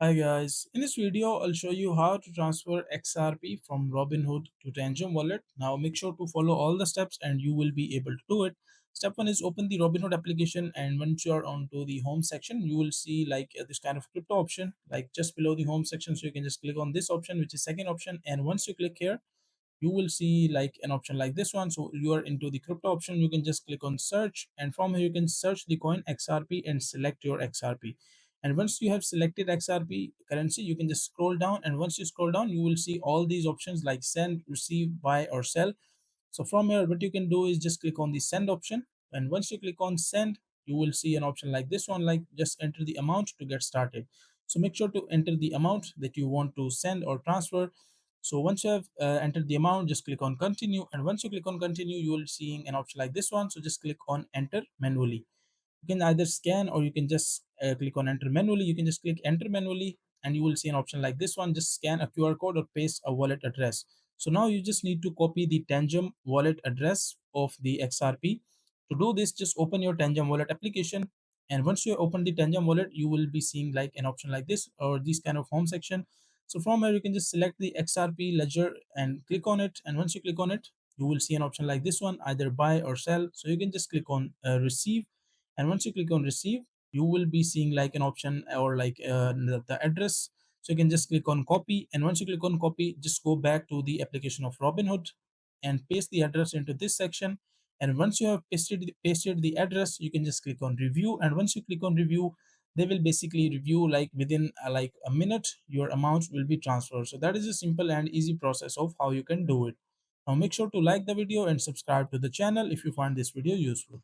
Hi guys, in this video I'll show you how to transfer XRP from Robinhood to Tangem Wallet. Now make sure to follow all the steps and you will be able to do it. Step 1 is open the Robinhood application, and once you're onto the home section you will see this kind of crypto option like just below the home section. So you can just click on this option, which is second option, and once you click here you will see like an option like this one. So you are into the crypto option, you can just click on search, and from here you can search the coin XRP and select your XRP. And once you have selected XRP currency, you can just scroll down, and once you scroll down you will see all these options like send, receive, buy or sell. So from here, what you can do is just click on the send option. And once you click on send, you will see an option like this one, like just enter the amount to get started. So make sure to enter the amount that you want to send or transfer. So once you have entered the amount, just click on continue. And once you click on continue, you will seeing an option like this one. So just click on enter manually. You can either scan or you can just click on enter manually. You can just click enter manually and you will see an option like this one. Just scan a QR code or paste a wallet address. So now you just need to copy the Tangem wallet address of the XRP. To do this, just open your Tangem wallet application, and once you open the Tangem wallet you will be seeing like an option like this or this kind of home section. So from here you can just select the XRP ledger and click on it, and once you click on it you will see an option like this one, either buy or sell. So you can just click on receive, and once you click on receive you will be seeing like an option or the address. So you can just click on copy, and once you click on copy just go back to the application of Robinhood and paste the address into this section. And once you have pasted the address, you can just click on review, and once you click on review they will basically review like within like a minute your amount will be transferred. So that is a simple and easy process of how you can do it. Now make sure to like the video and subscribe to the channel if you find this video useful.